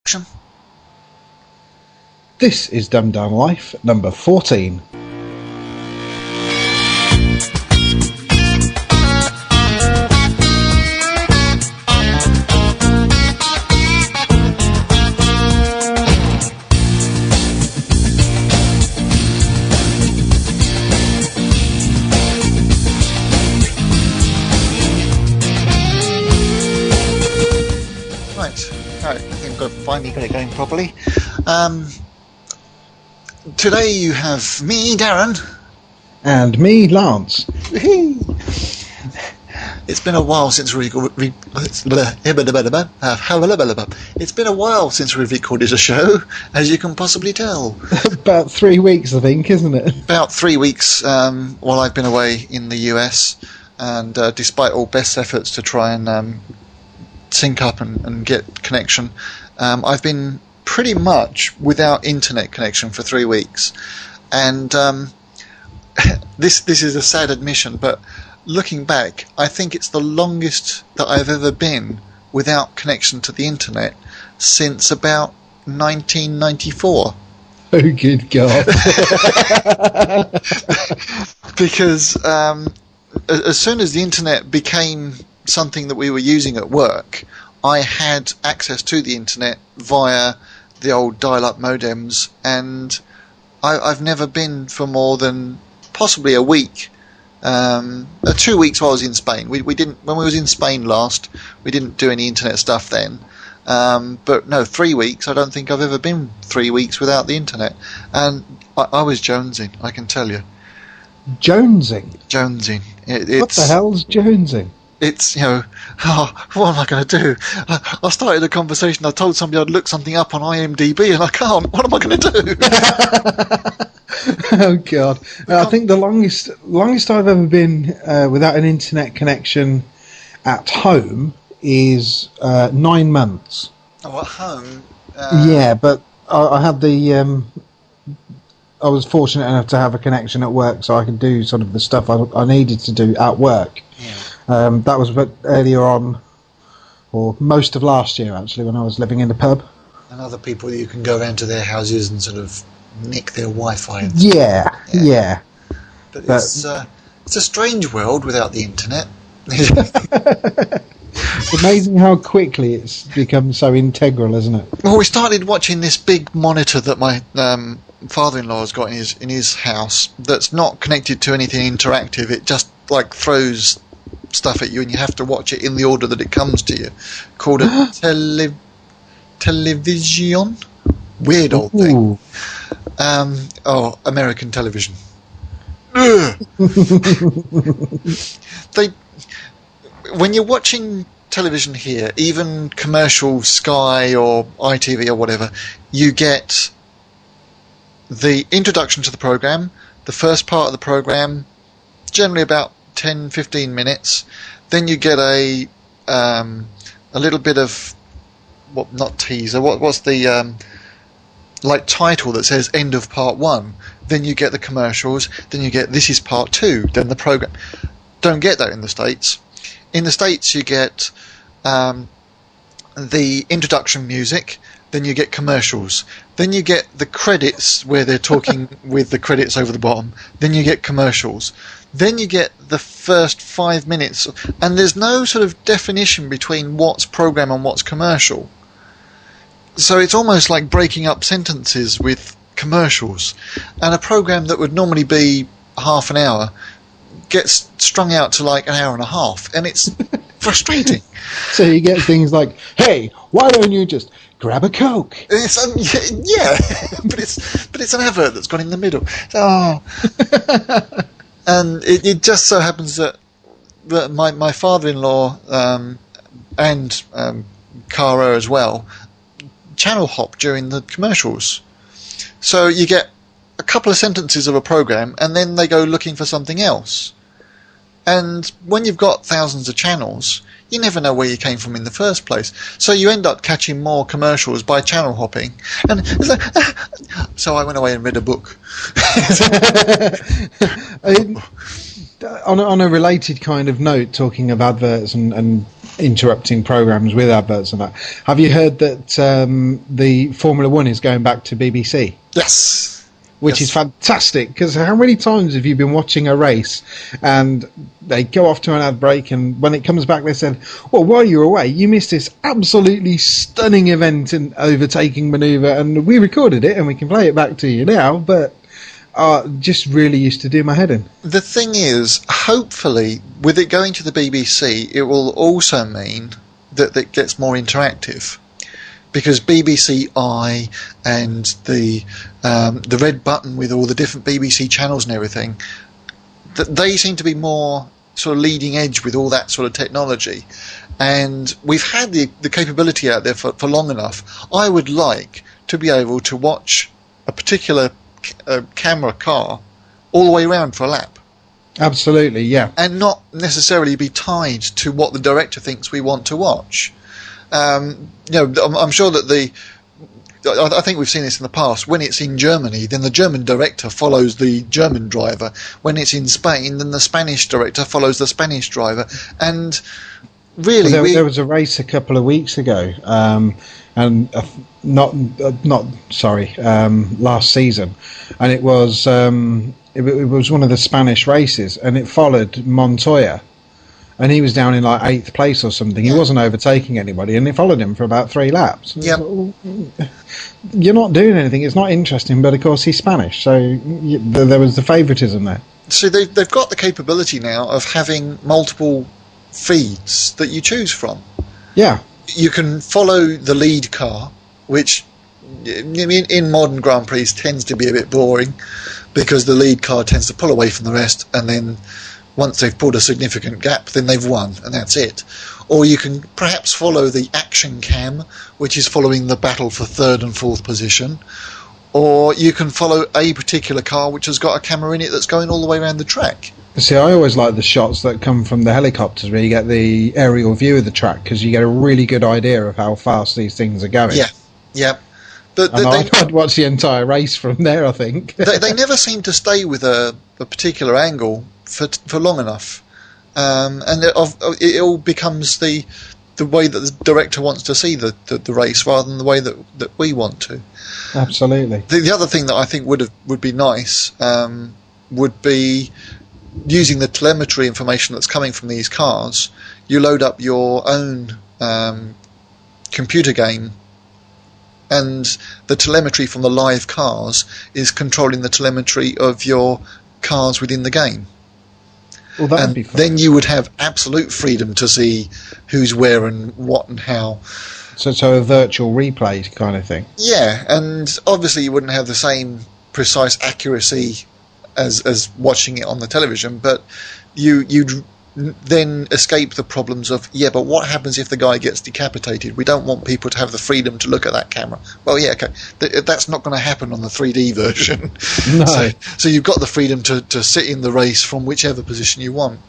Action. This is Dumbed Down Life number 14. Finally got it going properly. Today you have me, Darren. And me, Lance. It's been a while since it's been a while since we've recorded a show, as you can possibly tell. About 3 weeks, I think, isn't it? About 3 weeks while I've been away in the US, and despite all best efforts to try and sync up and get connection, I've been pretty much without internet connection for 3 weeks, and this is a sad admission, but looking back, I think it's the longest that I've ever been without connection to the internet since about 1994. Oh, good God. Because as soon as the internet became something that we were using at work, I had access to the internet via the old dial-up modems, and I've never been for more than possibly a week. 2 weeks while I was in Spain. We didn't, when we was in Spain last, we didn't do any internet stuff then. But no, 3 weeks. I don't think I've ever been 3 weeks without the internet, and I was jonesing, I can tell you. Jonesing? Jonesing. What the hell's jonesing? It's, what am I going to do? I started a conversation, I told somebody I'd look something up on IMDb, and I can't. What am I going to do? Oh, God. I think the longest I've ever been without an internet connection at home is 9 months. Oh, at home? Yeah, but I had the... I was fortunate enough to have a connection at work, so I could do sort of the stuff I needed to do at work. Yeah. That was a bit earlier on, or most of last year actually, when I was living in the pub. And other people, you can go around to their houses and sort of nick their Wi-Fi. And yeah. But it's a strange world without the internet. It's amazing how quickly it's become so integral, isn't it? Well, we started watching this big monitor that my father-in-law has got in his house that's not connected to anything interactive. It just like throws stuff at you, and you have to watch it in the order that it comes to you, called a television. Weird old thing. American television. When you're watching television here, even commercial Sky or ITV or whatever, you get the introduction to the program, the first part of the program, generally about 10-15 minutes. Then you get a little bit of not teaser. What's the title that says end of part 1. Then you get the commercials. Then you get this is part 2. Then the program. Don't get that in the States. In the States, you get the introduction music. Then you get commercials. Then you get the credits where they're talking with the credits over the bottom. Then you get commercials. Then you get the first 5 minutes, and there's no sort of definition between what's program and what's commercial. So it's almost like breaking up sentences with commercials. And a program that would normally be half an hour gets strung out to like an hour and a half, and it's frustrating. So you get things like, hey, why don't you just grab a Coke? It's, but it's an advert that's gone in the middle. Oh. And it just so happens that my father-in-law and Kerr as well channel hop during the commercials. So you get a couple of sentences of a program, and then they go looking for something else. And when you've got thousands of channels, you never know where you came from in the first place. So you end up catching more commercials by channel hopping. And so I went away and read a book. On a related kind of note, talking of adverts and interrupting programs with adverts and that. Have you heard that the Formula One is going back to BBC? Yes. Which is fantastic, because how many times have you been watching a race and they go off to an ad break, and when it comes back they said, well, while you were away you missed this absolutely stunning event and overtaking manoeuvre, and we recorded it and we can play it back to you now, but just really used to do my head in. The thing is, hopefully with it going to the BBC, it will also mean that it gets more interactive. Because BBC I and the red button with all the different BBC channels and everything, they seem to be more sort of leading edge with all that sort of technology. And we've had the capability out there for long enough. I would like to be able to watch a particular camera car all the way around for a lap. Absolutely, yeah. And not necessarily be tied to what the director thinks we want to watch. I'm sure that I think we've seen this in the past. When it's in Germany, then the German director follows the German driver. When it's in Spain, then the Spanish director follows the Spanish driver. And really, there was a race a couple of weeks ago, last season, and it was one of the Spanish races, and it followed Montoya. And he was down in like 8th place or something. He wasn't overtaking anybody, and they followed him for about 3 laps. Yep. You're not doing anything. It's not interesting, but of course he's Spanish, so there was the favouritism there. So they've got the capability now of having multiple feeds that you choose from. Yeah. You can follow the lead car, which in modern Grand Prix tends to be a bit boring, because the lead car tends to pull away from the rest, and then once they've pulled a significant gap, then they've won, and that's it. Or you can perhaps follow the action cam, which is following the battle for 3rd and 4th position. Or you can follow a particular car which has got a camera in it that's going all the way around the track. See, I always like the shots that come from the helicopters, where you get the aerial view of the track, because you get a really good idea of how fast these things are going. Yeah. But I'd watch the entire race from there, I think. they never seem to stay with a particular angle for long enough, and it all becomes the way that the director wants to see the race, rather than the way that we want to. Absolutely. The other thing that I think would be nice would be using the telemetry information that's coming from these cars. You load up your own computer game, and the telemetry from the live cars is controlling the telemetry of your cars within the game. Well, that would be fun. Then you would have absolute freedom to see who's where and what and how. So a virtual replay kind of thing. Yeah, and obviously you wouldn't have the same precise accuracy as watching it on the television, but you'd then escape the problems of, but what happens if the guy gets decapitated? We don't want people to have the freedom to look at that camera. Well, okay, that's not going to happen on the 3D version. No. So you've got the freedom to sit in the race from whichever position you want.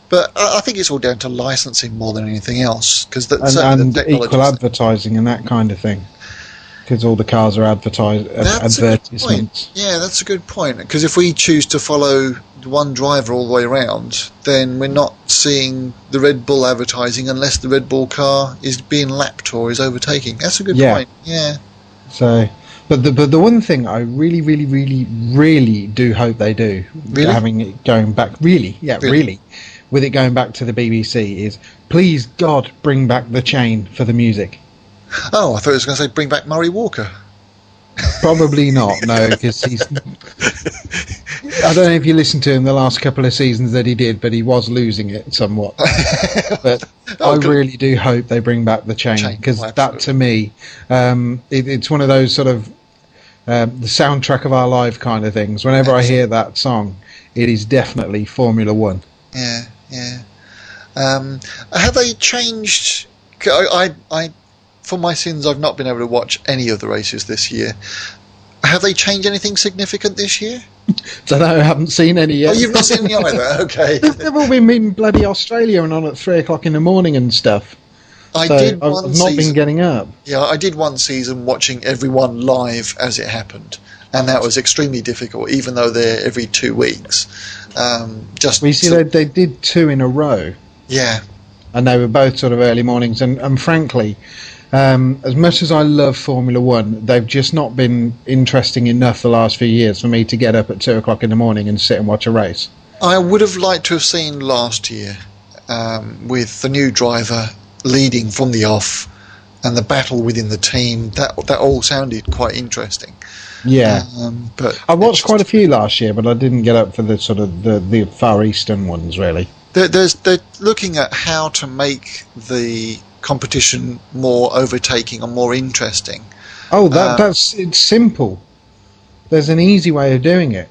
But I think it's all down to licensing more than anything else, because and equal advertising and that kind of thing. Because all the cars are advertisements. Yeah, that's a good point. Because if we choose to follow one driver all the way around, then we're not seeing the Red Bull advertising unless the Red Bull car is being lapped or is overtaking. That's a good point. Yeah. So, but the one thing I really, really, really, really do hope they do, having it going back, really, with it going back to the BBC, is please God bring back the chain for the music. Oh, I thought it was going to say bring back Murray Walker. Probably not, no, because he's... I don't know if you listened to him the last couple of seasons that he did, but he was losing it somewhat. But I really do hope they bring back the chain, because that, to me, it's one of those sort of the soundtrack of our life kind of things. Whenever I hear that song, it is definitely Formula One. Yeah. Have they changed... I for my sins, I've not been able to watch any of the races this year. Have they changed anything significant this year? Don't know, I haven't seen any yet. Oh, you've not seen any either? Okay. They've all been in bloody Australia and on at 3 o'clock in the morning and stuff. I've not been getting up. Yeah, I did one season watching everyone live as it happened, and that was extremely difficult, even though they're every 2 weeks. They did 2 in a row. Yeah. And they were both sort of early mornings. And frankly, as much as I love Formula One, they've just not been interesting enough the last few years for me to get up at 2 o'clock in the morning and sit and watch a race. I would have liked to have seen last year with the new driver leading from the off and the battle within the team. That all sounded quite interesting. Yeah, but I watched quite a few last year, but I didn't get up for the sort of the Far Eastern ones really. They're looking at how to make the competition more overtaking and more interesting. Oh, it's simple. There's an easy way of doing it.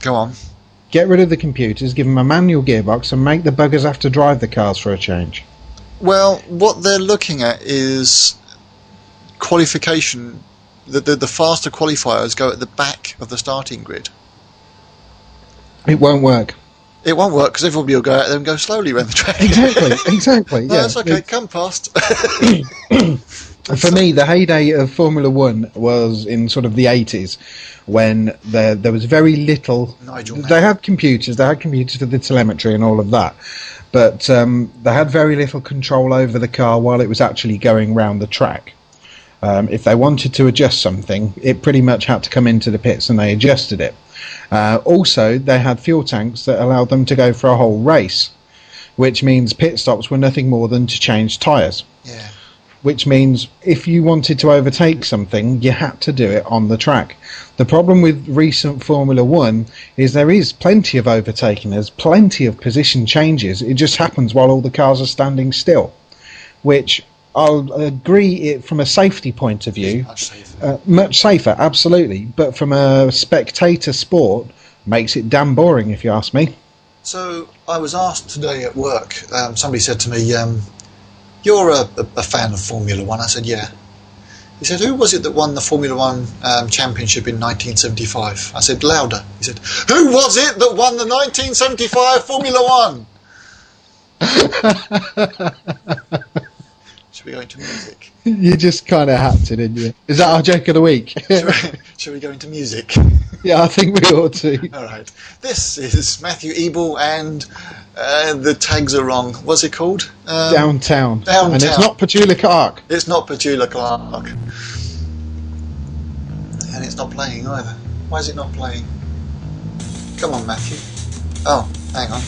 Go on. Get rid of the computers, give them a manual gearbox, and make the buggers have to drive the cars for a change. Well, what they're looking at is qualification. The faster qualifiers go at the back of the starting grid. It won't work. It won't work because everybody will go out there and go slowly around the track. Exactly. No, Yeah, that's okay. Come past. For me, the heyday of Formula One was in sort of the 80s, when there was very little. They had computers for the telemetry and all of that, but they had very little control over the car while it was actually going round the track. If they wanted to adjust something, it pretty much had to come into the pits and they adjusted it. Also, they had fuel tanks that allowed them to go for a whole race, which means pit stops were nothing more than to change tyres. Yeah. Which means if you wanted to overtake something, you had to do it on the track. The problem with recent Formula One is there is plenty of overtaking, there's plenty of position changes. It just happens while all the cars are standing still, which I'll agree from a safety point of view, much safer, absolutely. But from a spectator sport, makes it damn boring, if you ask me. So I was asked today at work. Somebody said to me, "You're a fan of Formula One?" I said, "Yeah." He said, "Who was it that won the Formula One championship in 1975?" I said, "Louder." He said, "Who was it that won the 1975 Formula One?" Should we go into music? You just kind of had to, didn't you? Is that our joke of the week? Should we go into music? Yeah, I think we ought to. All right. This is Matthew Ebel and the tags are wrong. What's it called? Downtown. Downtown. And it's not Petula Clark. It's not Petula Clark. And it's not playing either. Why is it not playing? Come on, Matthew. Oh, hang on.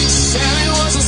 Sally was a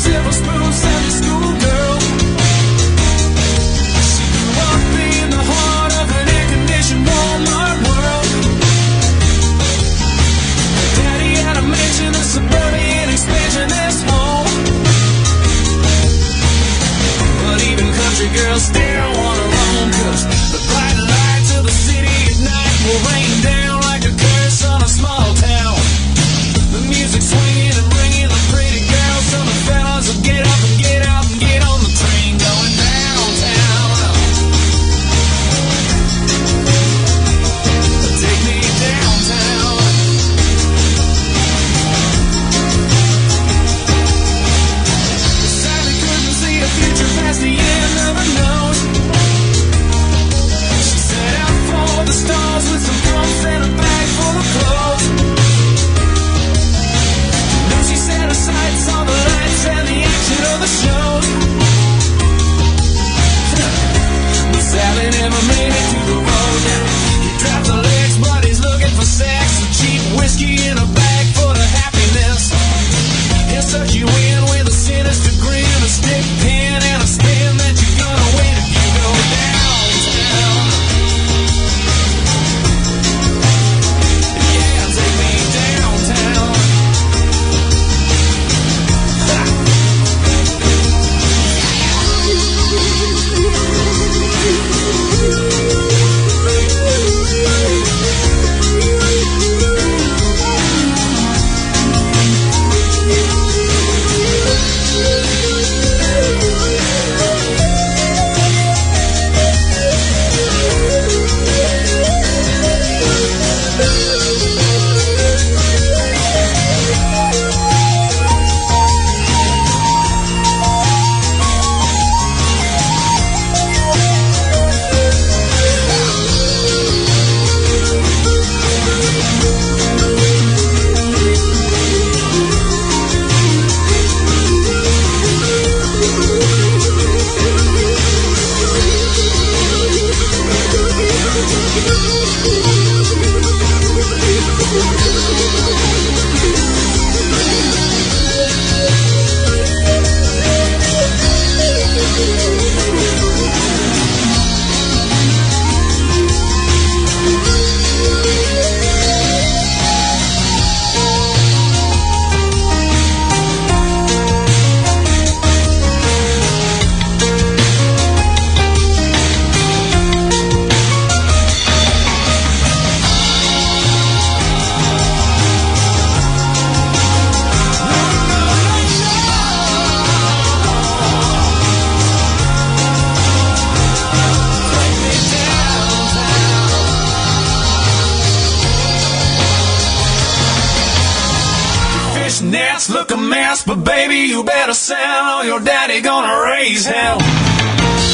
house look a mess, but baby, you better sell or your daddy gonna raise hell.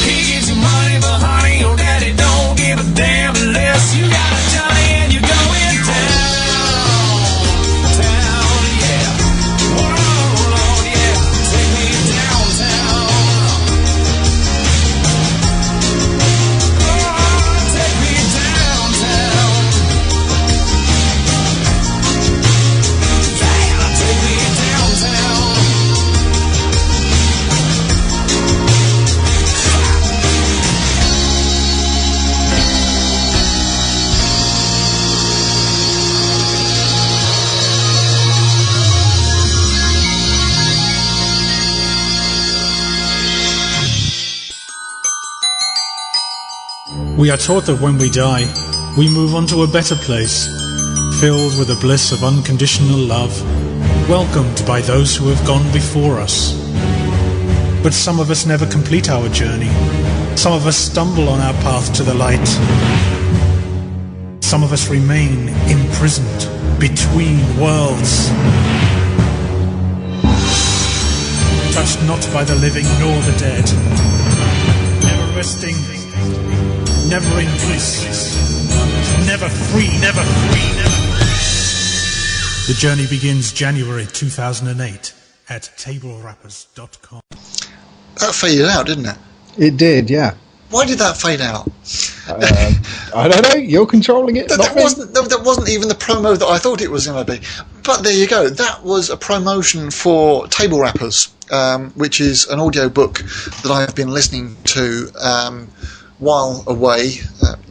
He gives you money, but honey, your daddy don't give a damn unless you got a Johnny and you're going down, yeah. Whoa, Lord, yeah, take me downtown. Oh, take me downtown. Yeah, take me downtown. We are taught that when we die, we move on to a better place, filled with the bliss of unconditional love, welcomed by those who have gone before us. But some of us never complete our journey. Some of us stumble on our path to the light. Some of us remain imprisoned between worlds, touched not by the living nor the dead, never resting, never in bliss, never free, never free, never. The journey begins January 2008 at Tablerappers.com. That faded out, didn't it? It did, yeah. Why did that fade out? I don't know. You're controlling it. That wasn't even the promo that I thought it was going to be. But there you go. That was a promotion for Tablerappers, which is an audio book that I've been listening to while away,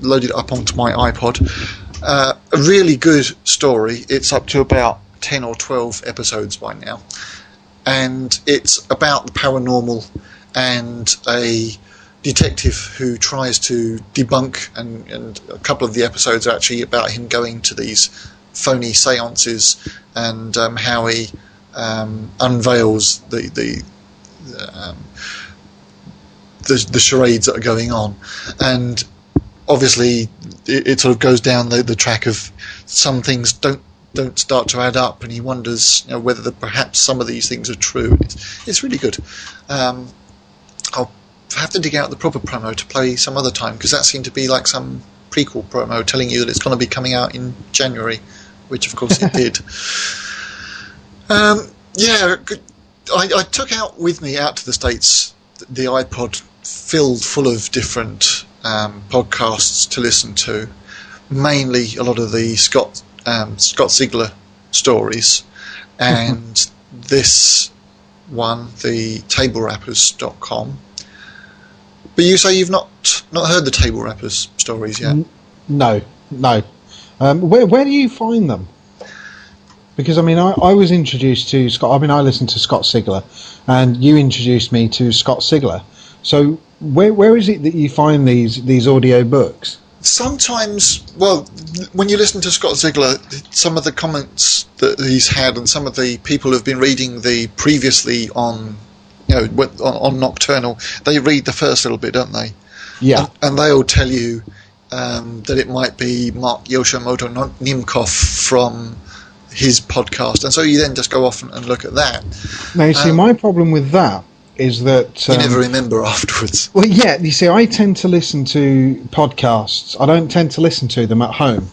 loaded up onto my iPod. A really good story. It's up to about 10 or 12 episodes by now. And it's about the paranormal and a detective who tries to debunk, and a couple of the episodes are actually about him going to these phony seances and how he unveils the charades that are going on. And obviously it sort of goes down the track of some things don't start to add up, and he wonders, whether perhaps some of these things are true. It's really good. I'll have to dig out the proper promo to play some other time, because that seemed to be like some prequel promo telling you that it's going to be coming out in January, which of course it did. I took out with me out to the States the iPod filled full of different podcasts to listen to, mainly a lot of the Scott Sigler stories, and this one, the Tablerappers.com. But you say you've not heard the Tablerappers stories yet? No. Where do you find them? Because I was introduced to Scott. I listened to Scott Sigler, and you introduced me to Scott Sigler. So where is it that you find these audio books? Sometimes, when you listen to Scott Sigler, some of the comments that he's had, and some of the people who've been reading the previously on Nocturnal, they read the first little bit, don't they? Yeah. And they'll tell you that it might be Mark Yoshimoto Nimkov from his podcast, and so you then just go off and look at that. Now, you see, my problem with that is that you never remember afterwards. Well, yeah, you see, I tend to listen to podcasts. I don't tend to listen to them at home.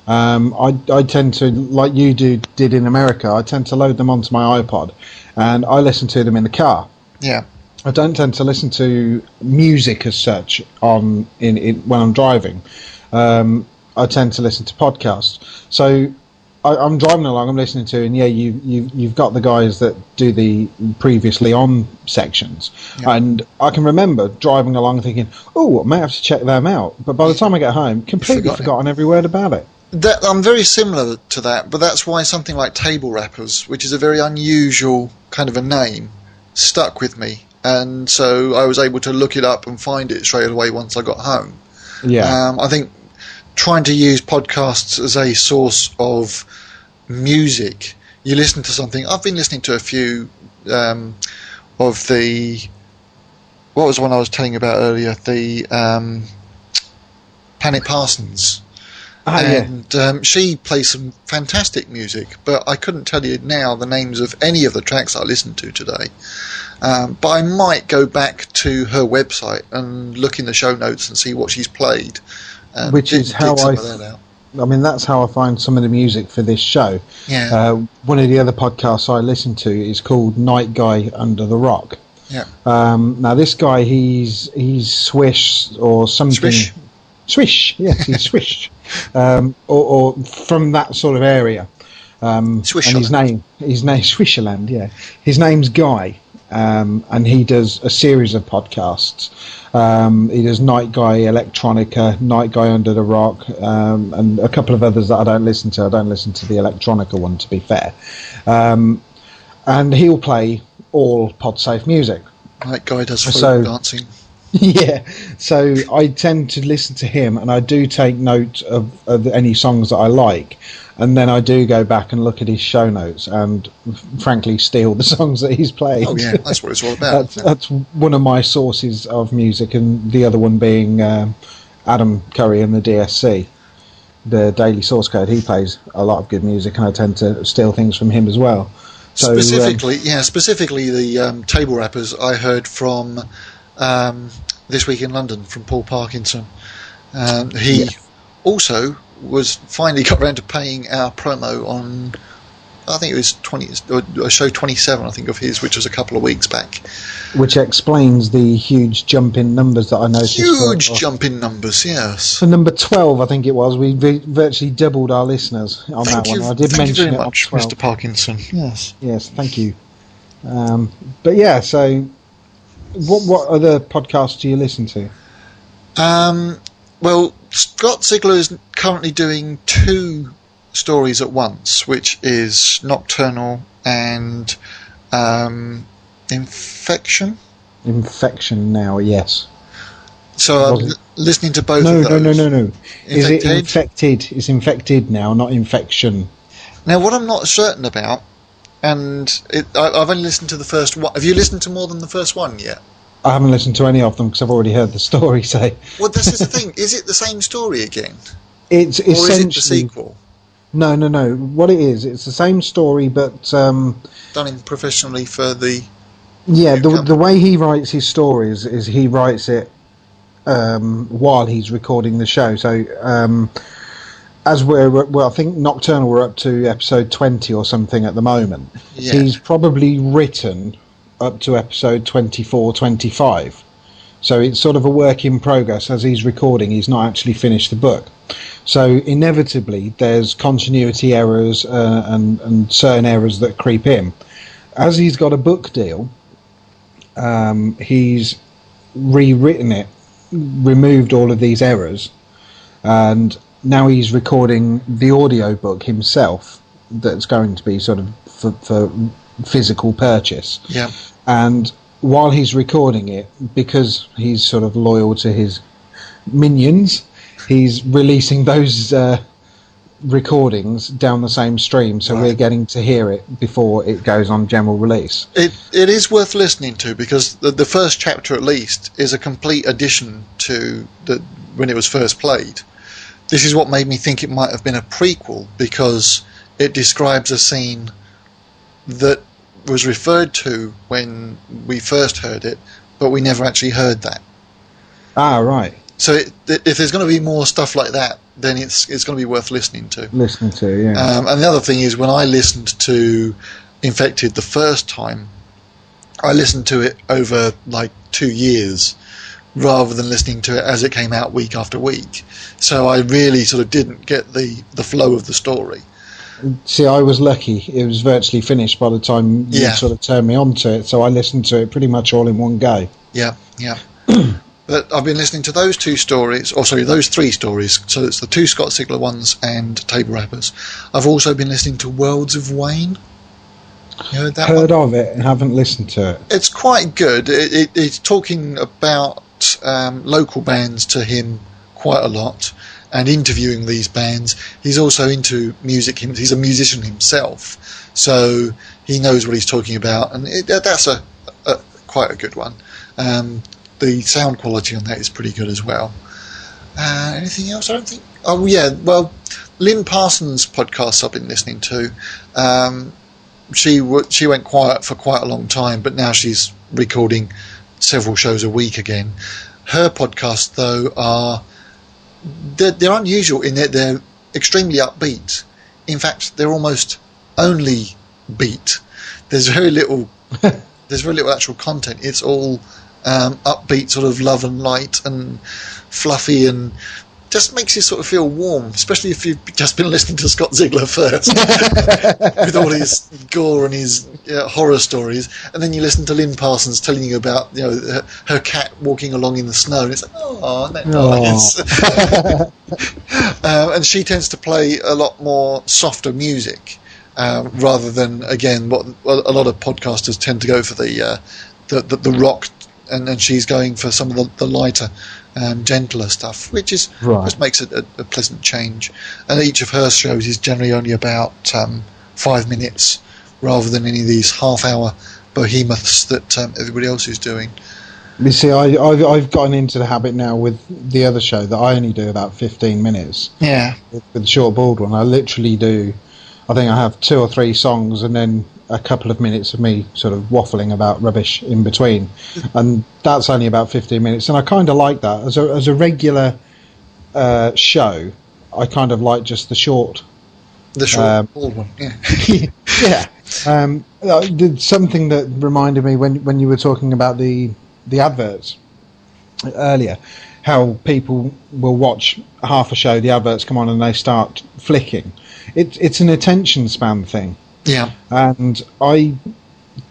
I tend to, like you did in America, I tend to load them onto my iPod, and I listen to them in the car. Yeah. I don't tend to listen to music as such when I'm driving. I tend to listen to podcasts. So I'm driving along, I'm listening to, and you've got the guys that do the previously on sections, and I can remember driving along thinking, I may have to check them out, but by the time I get home, completely forgotten every word about it. I'm very similar to that, but that's why something like Tablerappers, which is a very unusual kind of a name, stuck with me, and so I was able to look it up and find it straight away once I got home. Yeah. I think trying to use podcasts as a source of music, you listen to something. I've been listening to a few of the, what was the one I was telling you about earlier, the Planet Parsons, And she plays some fantastic music, but I couldn't tell you now the names of any of the tracks I listened to today. But I might go back to her website and look in the show notes and see what she's played. Which is how that's how I find some of the music for this show. Yeah. One of the other podcasts I listen to is called Night Guy Under the Rock. Yeah. Now this guy, he's Swish or something. Swish, yes, he's Swish, or from that sort of area. And his name Swisherland, yeah. His name's Guy, and he does a series of podcasts. He does Night Guy Electronica, Night Guy Under the Rock, and a couple of others that I don't listen to. I don't listen to the Electronica one, to be fair. And he'll play all pod-safe music. Night Guy does folk dancing. Yeah, so I tend to listen to him, and I do take note of any songs that I like, and then I do go back and look at his show notes and, frankly, steal the songs that he's played. Oh yeah, that's what it's all about. That's one of my sources of music, and the other one being Adam Curry and the DSC, the Daily Source Code. He plays a lot of good music, and I tend to steal things from him as well. So, specifically the Tablerappers I heard from This Week in London from Paul Parkinson. He also finally got around to paying our promo on, I think it was show 27, I think, of his, which was a couple of weeks back. Which explains the huge jump in numbers that I noticed. Huge jump in numbers, yes. For number 12, I think it was, we virtually doubled our listeners on that one. I did mention you very it much, on 12. Mr. Parkinson. Yes. Yes, thank you. But yeah, so what other podcasts do you listen to? Well, Scott Ziegler is currently doing 2 stories at once, which is Nocturnal and Infection. Infection now, yes. So I'm listening to both of those. No. Is it infected? It's infected now, not infection. Now, what I'm not certain about, and I've only listened to the first one. Have you listened to more than the first one yet? I haven't listened to any of them because I've already heard the story. So, well, this is the thing. Is it the same story again? It's essentially, or is it the sequel? No. What it is, it's the same story, but done professionally for the. Yeah, the way he writes his stories is he writes it while he's recording the show. So, as I think Nocturnal we're up to episode 20 or something at the moment. Yeah. He's probably written up to episode 24, 25. So it's sort of a work in progress. As he's recording, he's not actually finished the book. So inevitably, there's continuity errors and certain errors that creep in. As he's got a book deal, he's rewritten it, removed all of these errors, and now he's recording the audio book himself that's going to be sort of for physical purchase. Yeah. And while he's recording it, because he's sort of loyal to his minions, he's releasing those recordings down the same stream, so we're getting to hear it before it goes on general release. It is worth listening to, because the first chapter at least is a complete addition to when it was first played. This is what made me think it might have been a prequel, because it describes a scene that was referred to when we first heard it, but we never actually heard that. Ah, right. So if there's going to be more stuff like that, then it's going to be worth listening to. Yeah. And the other thing is, when I listened to Infected the first time, I listened to it over like 2 years, rather than listening to it as it came out week after week. So I really sort of didn't get the flow of the story. See, I was lucky. It was virtually finished by the time you sort of turned me on to it, so I listened to it pretty much all in one go. Yeah. But I've been listening to those 3 stories. So it's the 2 Scott Ziegler ones and Tablerappers. I've also been listening to Worlds of Wayne. You heard that Heard one? of it and haven't listened to it. It's quite good. It's talking about local bands to him quite a lot, and interviewing these bands. He's also into music. He's a musician himself, so he knows what he's talking about, and that's quite a good one. The sound quality on that is pretty good as well. Anything else? I don't think. Oh yeah, well, Lynn Parsons' podcast I've been listening to. She went quiet for quite a long time, but now she's recording several shows a week again. Her podcasts, though, they're unusual in that they're extremely upbeat. In fact, they're almost only beat. There's very little actual content. It's all upbeat, sort of love and light and fluffy, and just makes you sort of feel warm, especially if you've just been listening to Scott Ziegler first with all his gore and his horror stories, and then you listen to Lynn Parsons telling you about her cat walking along in the snow, and it's like, oh, isn't that nice? And she tends to play a lot more softer music rather than, again, what a lot of podcasters tend to go for the rock, and she's going for some of the lighter, gentler stuff, which is just makes it a pleasant change. And each of her shows is generally only about 5 minutes, rather than any of these half-hour behemoths that everybody else is doing. You see, I've gotten into the habit now with the other show that I only do about 15 minutes. Yeah. With the short board one, I literally do. I think I have 2 or 3 songs and then a couple of minutes of me sort of waffling about rubbish in between, and that's only about 15 minutes. And I kind of like that as a regular show. I kind of like just the short board one. Yeah. Yeah. Something that reminded me when you were talking about the adverts earlier, how people will watch half a show, the adverts come on and they start flicking. It's an attention span thing. Yeah. And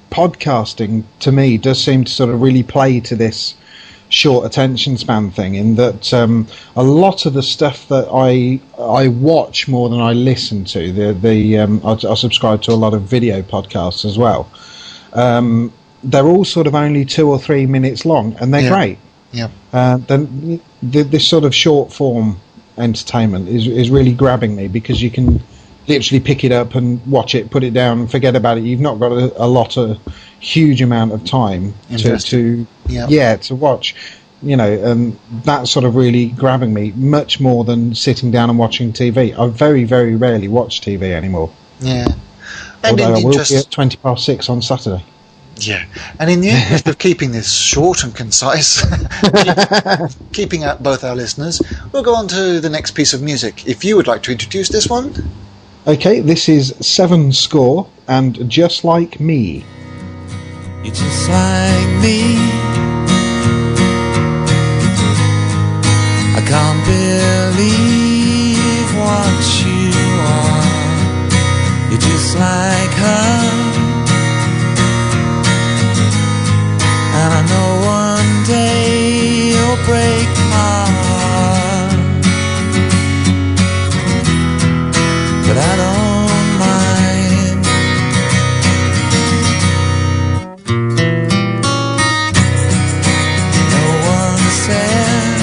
podcasting to me does seem to sort of really play to this short attention span thing, in that a lot of the stuff that I watch more than I listen to, I subscribe to a lot of video podcasts as well. They're all sort of only 2 or 3 minutes long, and they're great. Yeah. Then this sort of short form entertainment is really grabbing me, because you can literally pick it up and watch it, put it down, and forget about it. You've not got a huge amount of time to watch, and that's sort of really grabbing me much more than sitting down and watching TV. I very, very rarely watch TV anymore. Yeah. And although I will be at 6:20 on Saturday. Yeah, and in the interest of keeping this short and concise, keeping out both our listeners, we'll go on to the next piece of music. If you would like to introduce this one. Okay, this is Sevenscore and Just Like Me. You're just like me. I can't believe what you are. You're just like her. And I know one day you'll break my heart, but I don't mind. No one said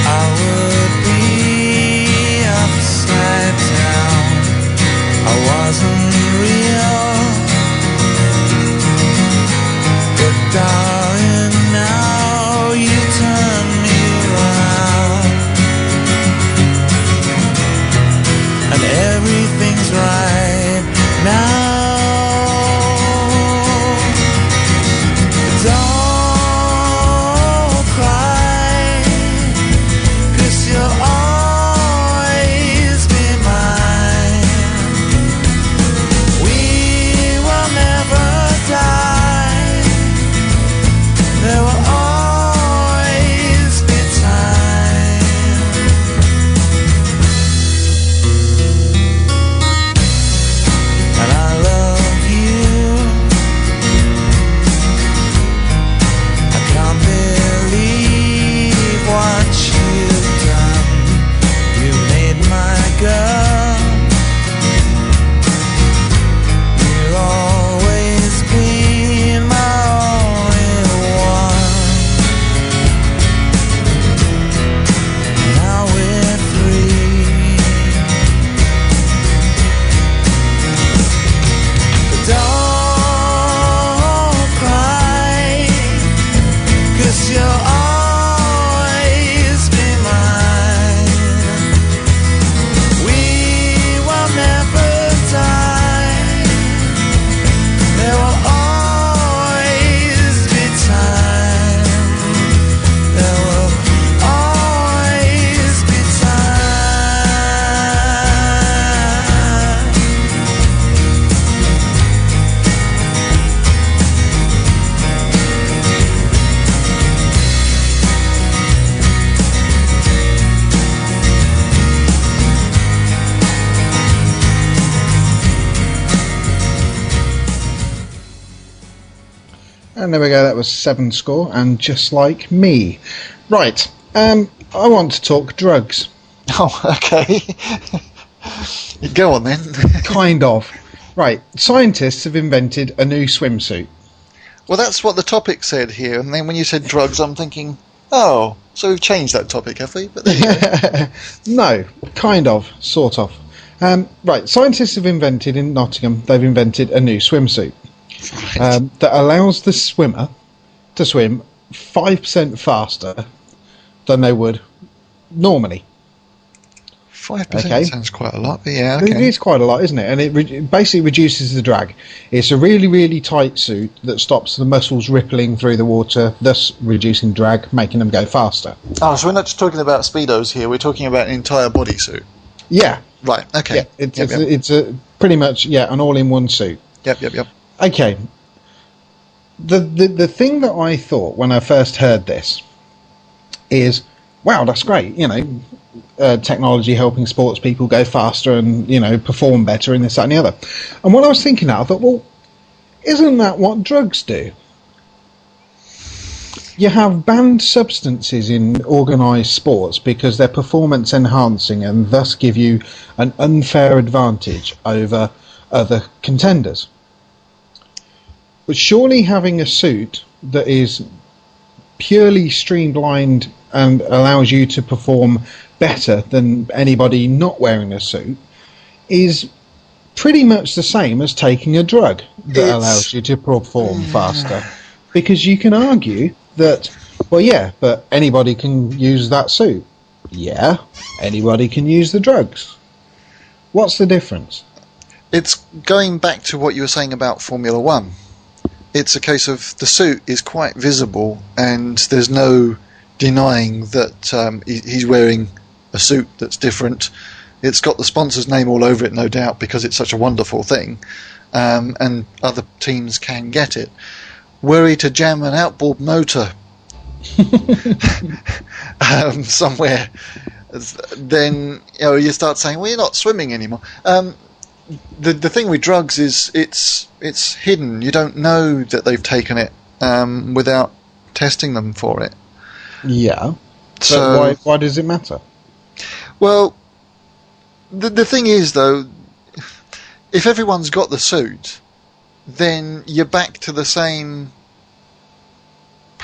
I would be upside down. I wasn't real. Darling, now you turn me around. And there we go, that was Sevenscore, and just like me. Right, I want to talk drugs. Oh, okay. Go on then. Kind of. Right, scientists have invented a new swimsuit. Well, that's what the topic said here, and then when you said drugs, I'm thinking, oh, so we've changed that topic, have we? But there you go. No, kind of, sort of. Right, scientists have invented in Nottingham, they've invented a new swimsuit that allows the swimmer to swim 5% faster than they would normally. 5% sounds quite a lot, but yeah, okay. It is quite a lot, isn't it? And it basically reduces the drag. It's a really, really tight suit that stops the muscles rippling through the water, thus reducing drag, making them go faster. Oh, so we're not just talking about Speedos here, we're talking about an entire bodysuit. Yeah. Right, okay. Yeah, it's a pretty much, an all-in-one suit. Yep. Okay. The thing that I thought when I first heard this is, wow, that's great, technology helping sports people go faster and, perform better and this, that and the other. And what I was thinking I thought, well, isn't that what drugs do? You have banned substances in organised sports because they're performance enhancing and thus give you an unfair advantage over other contenders. But surely having a suit that is purely streamlined and allows you to perform better than anybody not wearing a suit is pretty much the same as taking a drug that allows you to perform faster. Because you can argue that, well, yeah, but anybody can use that suit. Yeah, anybody can use the drugs. What's the difference? It's going back to what you were saying about Formula One. It's a case of the suit is quite visible and there's no denying that he's wearing a suit that's different. It's got the sponsor's name all over it, no doubt, because it's such a wonderful thing, and other teams can get it. Were he to jam an outboard motor somewhere, then you start saying, well, you're not swimming anymore. The thing with drugs is it's hidden. You don't know that they've taken it without testing them for it. Yeah. So but why does it matter? Well, the thing is, though, if everyone's got the suit, then you're back to the same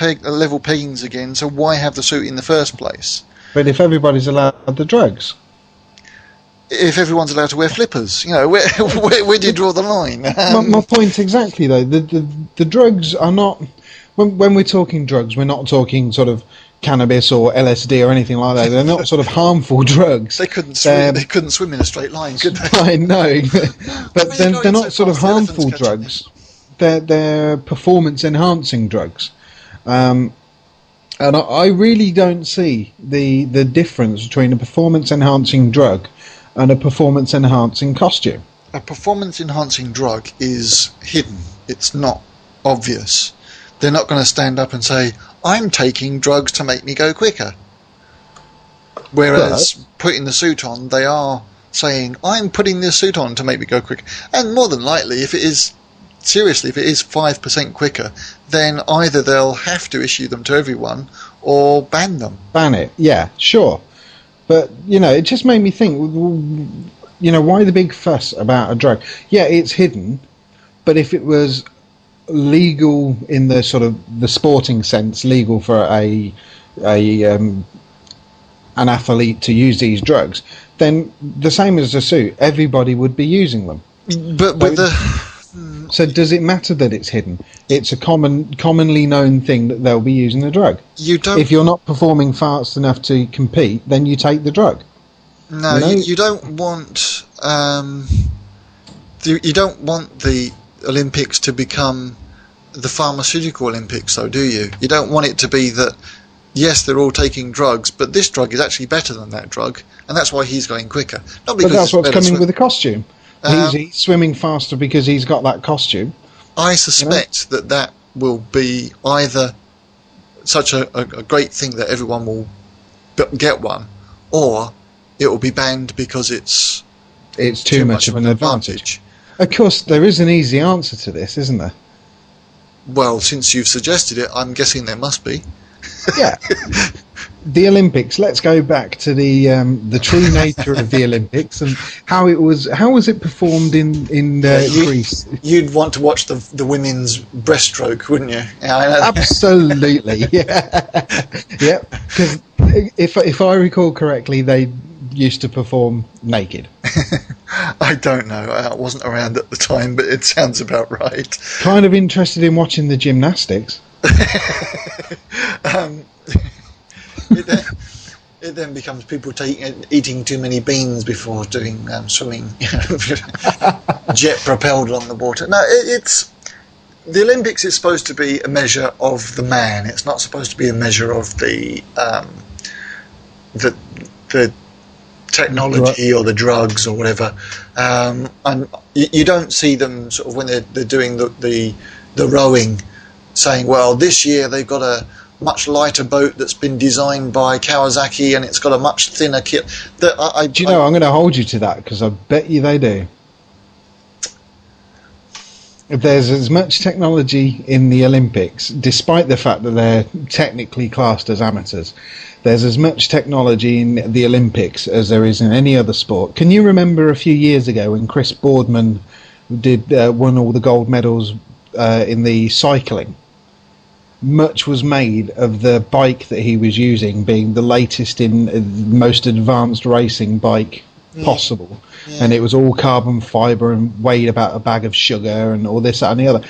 level peggings again, so why have the suit in the first place? But if everybody's allowed the drugs? If everyone's allowed to wear flippers, where do you draw the line? My point exactly, though. The drugs are not... When we're talking drugs, we're not talking sort of cannabis or LSD or anything like that. They're not sort of harmful drugs. They couldn't swim. They couldn't swim in a straight line, could they? I know, but they're not sort of harmful drugs. They're performance enhancing drugs, and I really don't see the difference between a performance enhancing drug and a performance enhancing costume. A performance enhancing drug is hidden. It's not obvious. They're not going to stand up and say, I'm taking drugs to make me go quicker. Whereas putting the suit on, they are saying, I'm putting this suit on to make me go quicker. And more than likely, if it is 5% quicker, then either they'll have to issue them to everyone or ban them. Ban it, yeah, sure. But, it just made me think, why the big fuss about a drug? Yeah, it's hidden, but if it was legal in the sort of the sporting sense, legal for an athlete to use these drugs, then the same as a suit, everybody would be using them. But so does it matter that it's hidden? It's a commonly known thing that they'll be using the drug. If you're not performing fast enough to compete, then you take the drug. No, you don't want you don't want the Olympics to become the pharmaceutical Olympics, though, do you? You don't want it to be that, yes, they're all taking drugs, but this drug is actually better than that drug, and that's why he's going quicker. Not because but that's what's coming with the costume. He's swimming faster because he's got that costume. I suspect that will be either such a great thing that everyone will get one, or it will be banned because it's too much of an advantage. Of course, there is an easy answer to this, isn't there? Well, since you've suggested it, I'm guessing there must be. Yeah. The Olympics. Let's go back to the true nature of the Olympics and how was it performed in Greece? You'd want to watch the women's breaststroke, wouldn't you? Yeah, I know. Absolutely. Yeah. Yeah. Because if I recall correctly, they used to perform naked. I don't know. I wasn't around at the time, but it sounds about right. Kind of interested in watching the gymnastics. It then becomes people eating too many beans before doing swimming, jet propelled on the water. No, it's the Olympics is supposed to be a measure of the man. It's not supposed to be a measure of the technology or the drugs or whatever. And you don't see them sort of when they're doing the rowing, saying, well, this year they've got a much lighter boat that's been designed by Kawasaki and it's got a much thinner kit. Do you know, I'm going to hold you to that because I bet you they do. If there's as much technology in the Olympics, despite the fact that they're technically classed as amateurs, there's as much technology in the Olympics as there is in any other sport. Can you remember a few years ago when Chris Boardman won all the gold medals in the cycling? Much was made of the bike that he was using being the latest in most advanced racing bike possible. Yeah. And it was all carbon fibre and weighed about a bag of sugar and all this, that and the other.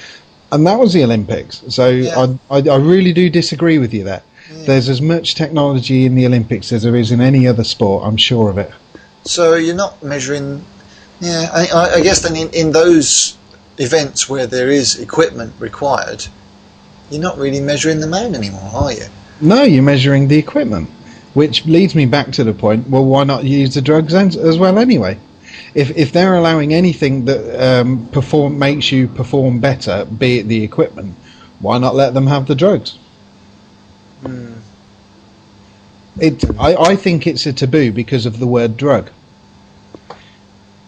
And that was the Olympics. So yeah. I really do disagree with you there. Yeah. There's as much technology in the Olympics as there is in any other sport, I'm sure of it. So you're not measuring... Yeah, I guess then in those events where there is equipment required... You're not really measuring the man anymore, are you? No, you're measuring the equipment, which leads me back to the point, well, why not use the drugs as well anyway? If they're allowing anything that makes you perform better, be it the equipment, why not let them have the drugs? I think it's a taboo because of the word drug.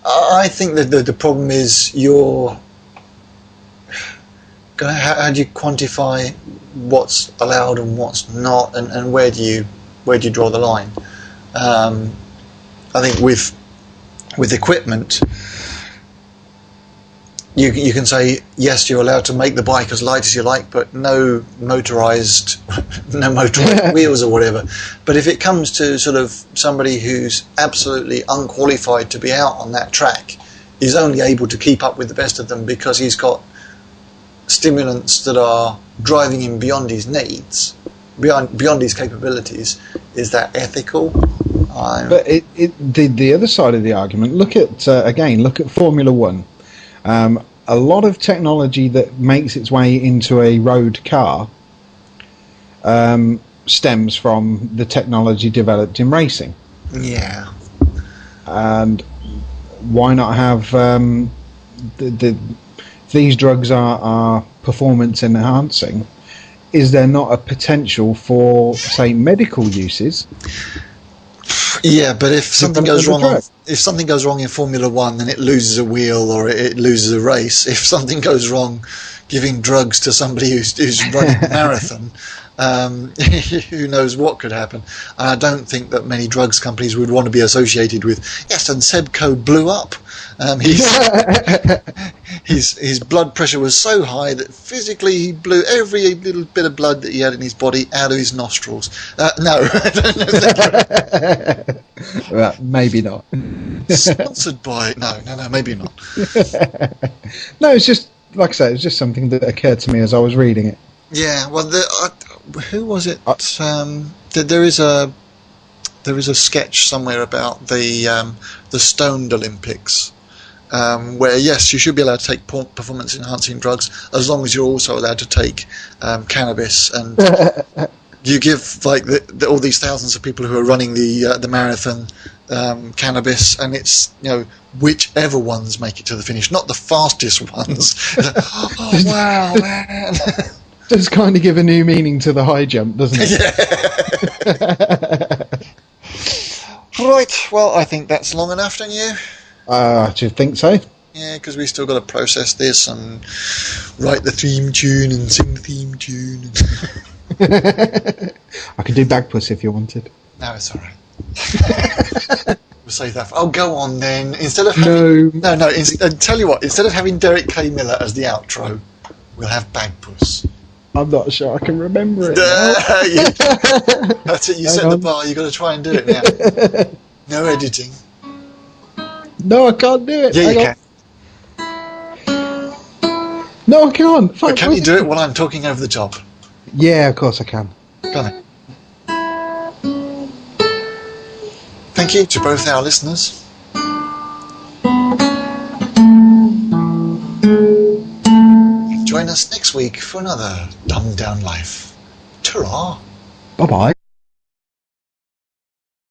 I think that the problem is how do you quantify what's allowed and what's not, and where do you draw the line? I think with equipment, you can say yes, you're allowed to make the bike as light as you like, but no motorized wheels or whatever. But if it comes to sort of somebody who's absolutely unqualified to be out on that track, is only able to keep up with the best of them because he's got stimulants that are driving him beyond his needs, beyond his capabilities, is that ethical? But the other side of the argument, look at Formula One. A lot of technology that makes its way into a road car stems from the technology developed in racing. Yeah. And why not have these drugs are performance enhancing? Is there not a potential for, say, medical uses? Yeah, but if something goes wrong in Formula One, then it loses a wheel or it loses a race. If something goes wrong giving drugs to somebody who's running a marathon, who knows what could happen. I don't think that many drugs companies would want to be associated with, yes, and Sebco blew up. His blood pressure was so high that physically he blew every little bit of blood that he had in his body out of his nostrils. No, I don't know. Well, maybe not. Sponsored by... No, maybe not. No, it's just, like I say, it was just something that occurred to me as I was reading it. Yeah, well, who was it? There is a sketch somewhere about the stoned Olympics, where yes, you should be allowed to take performance enhancing drugs as long as you're also allowed to take cannabis, and you give like all these thousands of people who are running the marathon cannabis, and it's whichever ones make it to the finish, not the fastest ones. Oh wow, man. Does kind of give a new meaning to the high jump, doesn't it? Yeah. Right, well, I think that's long enough, don't you? Do you think so? Yeah, because we still got to process this and write the theme tune and sing the theme tune. I could do Bagpuss if you wanted. No, it's all right. We'll save that. Oh, go on then. Instead of having, no. Tell you what. Instead of having Derek K. Miller as the outro, we'll have Bagpuss. I'm not sure I can remember it. That's it. You set the bar. You got to try and do it now. No editing. No, I can't do it. Yeah, you can. No, I can't. But can you do it while I'm talking over the top? Yeah, of course I can. Go on then. Thank you to both our listeners. Join us next week for another Dumbed Down Life. Ta-ra! Bye-bye.